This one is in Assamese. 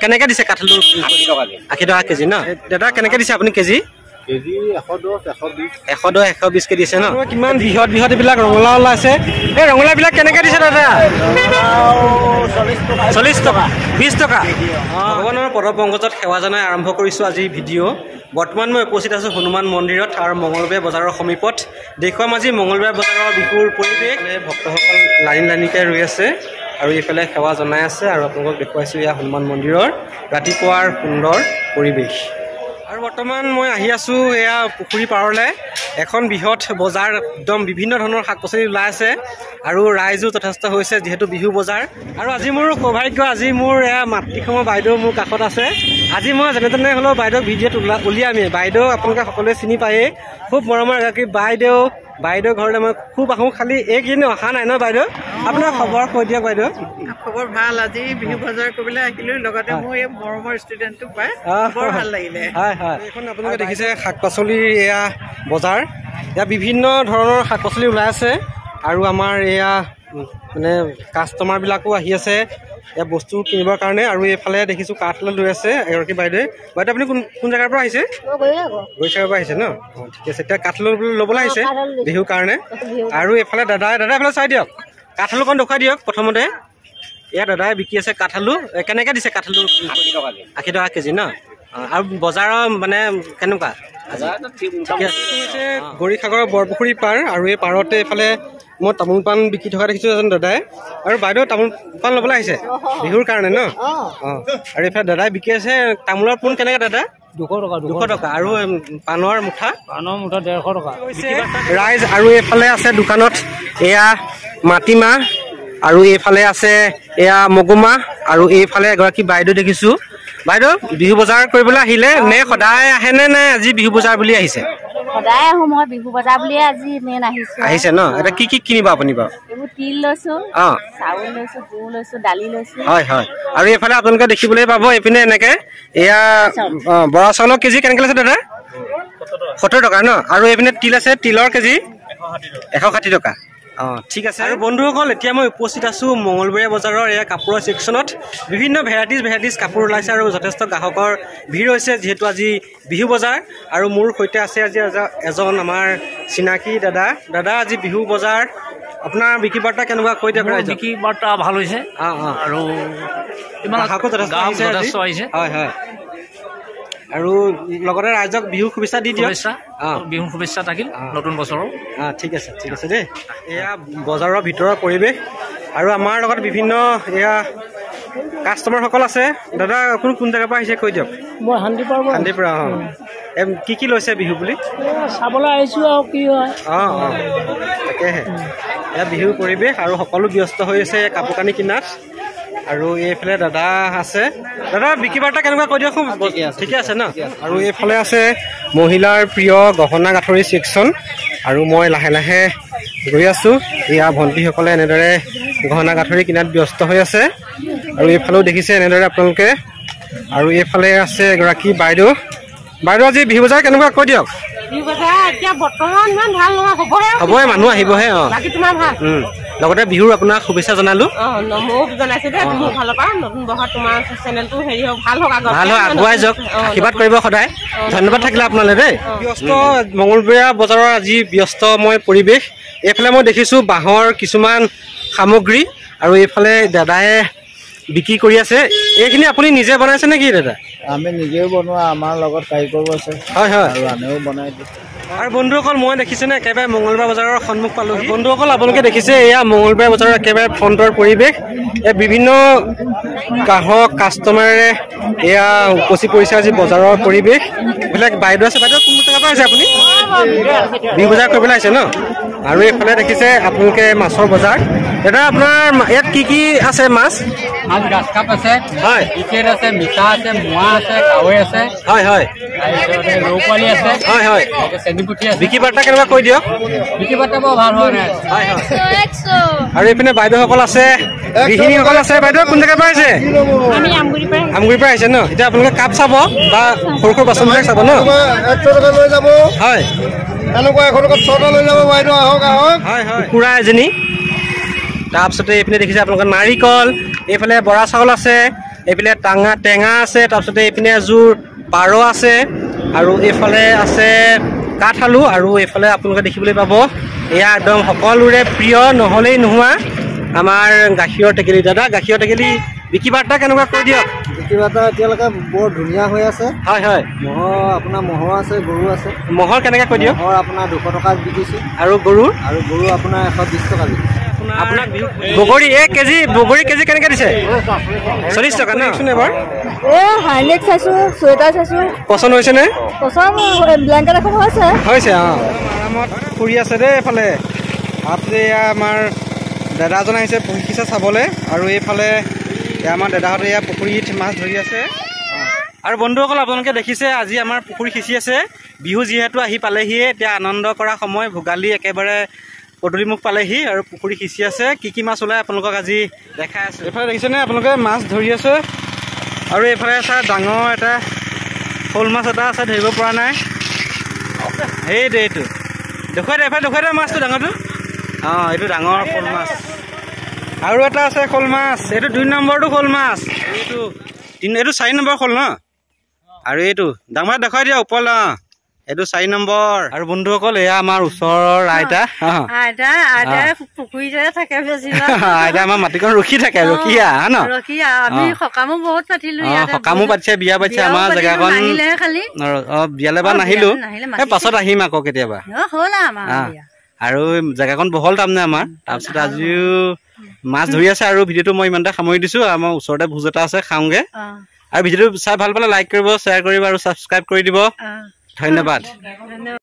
কেনেকৈ দিছে কাঠআলু? 80 টকা কেজি ন? দাদা কেনেকৈ দিছে আপুনি কেজি? কেজি 110, 120 কে দিছে ন? কিমান বৃহৎ বৃহৎ এইবিলাক ৰঙালাও ওলাইছে। এই ৰঙালাওবিলাক কেনেকৈ দিছে দাদা? 40 টকা, 20 টকা। ভগৱানৰ পদপংকজত সেৱা জনাই আৰম্ভ কৰিছোঁ আজি ভিডিঅ'। বৰ্তমান মই উপস্থিত আছোঁ হনুমান মন্দিৰত আৰু মঙলবাৰ বজাৰৰ সমীপত। দেখুৱাম আজি মঙলবাৰ বজাৰৰ বিহুৰ পৰিৱেশ। ভক্তসকল লাইন লাইনকৈ ৰৈ আছে আৰু এইফালে সেৱা জনাই আছে আৰু আপোনালোকক দেখুৱাইছোঁ এয়া হনুমান মন্দিৰৰ ৰাতিপুৱাৰ সুন্দৰ পৰিৱেশ। আৰু বৰ্তমান মই আহি আছোঁ এয়া পুখুৰী পাৰলৈ। এখন বৃহৎ বজাৰ, একদম বিভিন্ন ধৰণৰ শাক পাচলি ওলাই আছে আৰু ৰাইজো যথেষ্ট হৈছে যিহেতু বিহু বজাৰ। আৰু আজি মোৰ সৌভাগ্য, আজি মোৰ এয়া মাতৃসম বাইদেউ মোৰ কাষত আছে। আজি মই যেনে তেনে হ'লেও বাইদেউক ভিডিঅ'ত উলিয়ামেই। বাইদেউ আপোনালোকে সকলোৱে চিনি পায়েই, খুব মৰমৰ এগৰাকী বাইদেউ ঘৰলৈ মই খুব আহোঁ। খালি এইকেইদিন অহা নাই ন বাইদেউ? আপোনাৰ খবৰ কৈ দিয়ক বাইদেউ। খবৰ ভাল, আজি বিহু বজাৰ কৰিবলৈ আহিলোঁ, লগতে মোৰ এই মৰমৰ ষ্টুডেণ্টটো পাই বৰ ভাল লাগিলে। হয় হয়, এইখন আপোনালোকে দেখিছে শাক পাচলিৰ এয়া বজাৰ। ইয়াত বিভিন্ন ধৰণৰ শাক পাচলি ওলাই আছে আৰু আমাৰ এয়া মানে কাষ্টমাৰবিলাকো আহি আছে ইয়াত বস্তু কিনিবৰ কাৰণে। আৰু এইফালে দেখিছোঁ কাঠআলু লৈ আছে এগৰাকী বাইদেৱে। বাইদেউ আপুনি কোন জেগাৰ পৰা আহিছে? গৈছাৰ পৰা আহিছে ন? অঁ ঠিক আছে। এতিয়া কাঠআলু ল'বলৈ আহিছে বিহুৰ কাৰণে। আৰু এইফালে দাদা এইফালে চাই দিয়ক, কাঠআলুকণ দেখুৱাই দিয়ক প্ৰথমতে। এয়া দাদাই বিকি আছে কাঠআলু। কেনেকৈ দিছে কাঠআলু? 80 টকা কেজি ন? আৰু বজাৰৰ মানে কেনেকুৱা? গৌৰীসাগৰৰ বৰপুখুৰী পাৰ আৰু এই পাৰতে এইফালে মই তামোল পাণ বিকি থকা দেখিছোঁ এজন দাদাই। আৰু বাইদেউ তামোল পাণ ল'বলৈ আহিছে বিহুৰ কাৰণে ন? অঁ। আৰু এইফালে দাদাই বিকি আছে তামোলৰ পোন কেনেকৈ দাদা? 200 টকা। আৰু পাণৰ মুঠা? 150 টকা ৰাইজ। আৰু এইফালে আছে দোকানত এয়া মাটিমাহ আৰু এইফালে আছে এয়া মগুমাহ। আৰু এইফালে এগৰাকী বাইদেউ দেখিছোঁ। বাইদেউ বিহু বজাৰ কৰিবলৈ আহিলে নে সদায় আহেনে নে আজি বিহু বজাৰ বুলি আহিছে? সদায় আহোঁ মই, বিহু বজাৰ বুলিয়ে আজি মেইন আহিছে ন? এতিয়া কি কিনিব আপুনি বাৰু? এইবোৰ তিল লৈছোঁ, চাউল লৈছোঁ, গুৰ লৈছোঁ, দালি লৈছোঁ। হয় হয়। আৰু এইফালে আপোনালোকে দেখিবলৈ পাব এইপিনে এনেকে এয়া বৰা চাউলৰ কেজি কেনেকৈ লৈছে দাদা? 70 টকা ন? আৰু এইপিনে তিল আছে, তিলৰ কেজি 160 টকা। অঁ ঠিক আছে। আৰু বন্ধুসকল এতিয়া মই উপস্থিত আছোঁ মঙলবৰীয়া বজাৰৰ এয়া কাপোৰৰ ছেকশ্যনত। বিভিন্ন ভেৰাইটিজ কাপোৰ ওলাইছে আৰু যথেষ্ট গ্ৰাহকৰ ভিৰ হৈছে যিহেতু আজি বিহু বজাৰ। আৰু মোৰ সৈতে আছে আজি এজন আমাৰ চিনাকি দাদা। আজি বিহু বজাৰ আপোনাৰ বিক্ৰী বাৰ্তা কেনেকুৱা কৈ দিয়ক? বিক্ৰী বাৰ্তা ভাল হৈছে আৰু গ্ৰাহকো যথেষ্ট আহিছে। হয় হয়। আৰু লগতে ৰাইজক বিহু শুভেচ্ছা দি দিয়ক। বিহু শুভেচ্ছা থাকিল নতুন বছৰৰ। ঠিক আছে দেই। এয়া বজাৰৰ ভিতৰৰ পৰিৱেশ আৰু আমাৰ লগত বিভিন্ন এয়া কাষ্টমাৰসকল আছে। দাদা আপুনি কোন জেগাৰ পৰা আহিছে কৈ দিয়ক? মই শান্তিৰ পৰা। কি লৈছে বিহু বুলি? চাবলৈ আহিছোঁ আৰু কি হয়। তাকেহে এয়া বিহুৰ পৰিৱেশ আৰু সকলো ব্যস্ত হৈ আছে কাপোৰ কানি কিনাত। আৰু এইফালে দাদা আছে। দাদা বিক্ৰী বাৰ্তা কেনেকুৱা কৈ দিয়ক? ঠিকে আছে ন? আৰু এইফালে আছে মহিলাৰ প্ৰিয় গহনা গাঁঠৰি ছেকশ্যন। আৰু মই লাহে লাহে গৈ আছোঁ। এয়া ভণ্টিসকলে এনেদৰে গহনা গাঁঠৰি কিনাত ব্যস্ত হৈ আছে। আৰু এইফালেও দেখিছে এনেদৰে আপোনালোকে। আৰু এইফালে আছে এগৰাকী বাইদেউ। আজি বিহু বজাৰ কেনেকুৱা কৈ দিয়ক? হ'বহে, মানুহ আহিবহে। লগতে বিহুৰ আপোনাক শুভেচ্ছা জনালোঁ। ভাল হয়, আগুৱাই যাওক, আশীৰ্বাদ কৰিব সদায়। ধন্যবাদ থাকিলে আপোনালৈ দেই। ব্যস্ত মঙলবৰীয়া বজাৰৰ আজি ব্যস্ত মই পৰিৱেশ। এইফালে মই দেখিছোঁ বাঁহৰ কিছুমান সামগ্ৰী আৰু এইফালে দাদাই বিক্ৰী কৰি আছে। এইখিনি আপুনি নিজে বনাইছে নেকি দাদা? আমি নিজেও বনোৱা, আমাৰ লগত কাৰিকৰো আছে। হয় হয়। আৰু আনেও বনাই দিয়ে। আৰু বন্ধুসকল মই দেখিছোঁ নে একেবাৰে মঙলবাৰ বজাৰৰ সন্মুখ পালোঁ। বন্ধুসকল আপোনালোকে দেখিছে এয়া মঙলবাৰ বজাৰৰ একেবাৰে ফ্ৰণ্টৰ পৰিৱেশ। ইয়াত বিভিন্ন গ্ৰাহক কাষ্টমাৰে এয়া উপচি পৰিছে আজি বজাৰৰ পৰিৱেশ। এইবিলাক বাইদেউ আছে। বাইদেউ কোন জেগাৰ পৰা আহিছে আপুনি? বিহু বজাৰ কৰিবলৈ আহিছে ন? আৰু এইফালে দেখিছে আপোনালোকে মাছৰ বজাৰ। দাদা আপোনাৰ ইয়াত কি আছে মাছ? গ্ৰাছ কাপ আছে, হয়, ইকেট আছে, মিঠা আছে, মোৱা আছে, কাৱৈ আছে, হয় হয়, তাৰপিছতে ৰৌ পোৱালি আছে, হয় হয়, চেনিপুঠি আছে। বিক্ৰী বাৰ্তা কেনেকুৱা কৈ দিয়ক? বিক্ৰী বাৰ্তা বৰ ভাল হয়। হয় হয়। আৰু এইপিনে বাইদেউসকল আছে, গৃহিণীসকল আছে। বাইদেউ কোন জেগাৰ পৰা আহিছে? আমগুৰিৰ পৰা আহিছে ন? এতিয়া আপোনালোকে কাপ চাব বা সৰু বাচনবিলাক চাব ন? 100 টকা লৈ যাব। হয়, এনেকুৱা 100 টকাত 6টা লৈ যাব বাইদেউ। আহক। হয় হয়। কুকুৰা এজনী। তাৰপিছতে এইপিনে দেখিছে আপোনালোকে নাৰিকল, এইফালে বৰা চাউল আছে এইফালে টেঙা আছে, তাৰপিছতে এইপিনে এযোৰ পাৰ আছে, আৰু এইফালে আছে কাঠআলু, আৰু এইফালে আপোনালোকে দেখিবলৈ পাব এয়া একদম সকলোৰে প্ৰিয় নহ'লেই নোহোৱা আমাৰ গাখীৰৰ টেকেলি। দাদা গাখীৰৰ টেকেলি বিক্ৰী বাৰ্তা কেনেকুৱা কৈ দিয়ক। বিক্ৰী বাৰ্তা এতিয়ালৈকে বৰ ধুনীয়া হৈ আছে। হয় হয়, ম'হৰ আছে, গৰু আছে। ম'হৰ কেনেকৈ কৈ দিয়ক। ম'হৰ আপোনাৰ 200 টকাত বিকিছোঁ, আৰু গৰুৰ আপোনাৰ 120 টকা বিকিছোঁ। আপোনাক বগৰী বগৰী কেজি কেনেকৈ দিছে? 40 টকা ন এবাৰ। হাইনেক চাইছোঁ, চুৱেটাৰ চাইছোঁ, পচন্দ হৈছেনে? পচন্দ ব্লেংকেট এখন হৈছে। আৰামত ফুৰি আছে দেই এইফালে। আপুনি আমাৰ দাদা এজন আহিছে প্ৰশিক্ষা চাবলৈ, আৰু এইফালে আমাৰ দাদাহঁতে এয়া পুখুৰীত মাছ ধৰি আছে। আৰু বন্ধুসকল আপোনালোকে দেখিছে আজি আমাৰ পুখুৰী সিঁচি আছে। বিহু যিহেতু আহি পালেহিয়ে, এতিয়া আনন্দ কৰা সময়, ভোগালী একেবাৰে পদূলিমুখ পালেহি, আৰু পুখুৰী সিঁচি আছে। কি মাছ ওলাই আপোনালোকক আজি দেখাই আছে। এইফালে দেখিছেনে আপোনালোকে মাছ ধৰি আছে, আৰু এইফালে আছে ডাঙৰ এটা শ'ল মাছ এটা আছে, ধৰিব পৰা নাই। এইটো দেখুৱাই দে মাছটো ডাঙৰটো। এইটো ডাঙৰ শ'ল মাছ। আৰু এটা আছে শ'ল মাছ, এইটো 2 নম্বৰটো শ'ল মাছ, এইটো 4 নম্বৰ শ'ল ন। আৰু এইটো ডাঙৰ দেখুৱাই দিয়া ওপৰলৈ। এইটো 4 নম্বৰ। আৰু বন্ধুসকল এয়া আমাৰ ওচৰৰ আইতা। পুখুৰীতে থাকে, আইতা আমাৰ মাটিকণ ৰখি থাকে, ৰখীয়া ন। সকামো পাতিছে, বিয়া পাতিছে আমাৰ জেগাকণ। বিয়ালৈ বা নাহিলো, পাছত আহিম আকৌ কেতিয়াবা। আৰু জেগাকণ বহল তাৰমানে আমাৰ। তাৰপিছত আজিও মাছ ধৰি আছে, আৰু ভিডিঅ'টো মই ইমানতে সামৰি দিছো। আমাৰ ওচৰতে ভোজ এটা আছে, খাওঁগে। আৰু ভিডিঅ'টো চাই ভাল পালে লাইক কৰিব, শ্বেয়াৰ কৰিব, আৰু ছাবস্ক্ৰাইব কৰি দিব। ধন্যবাদ।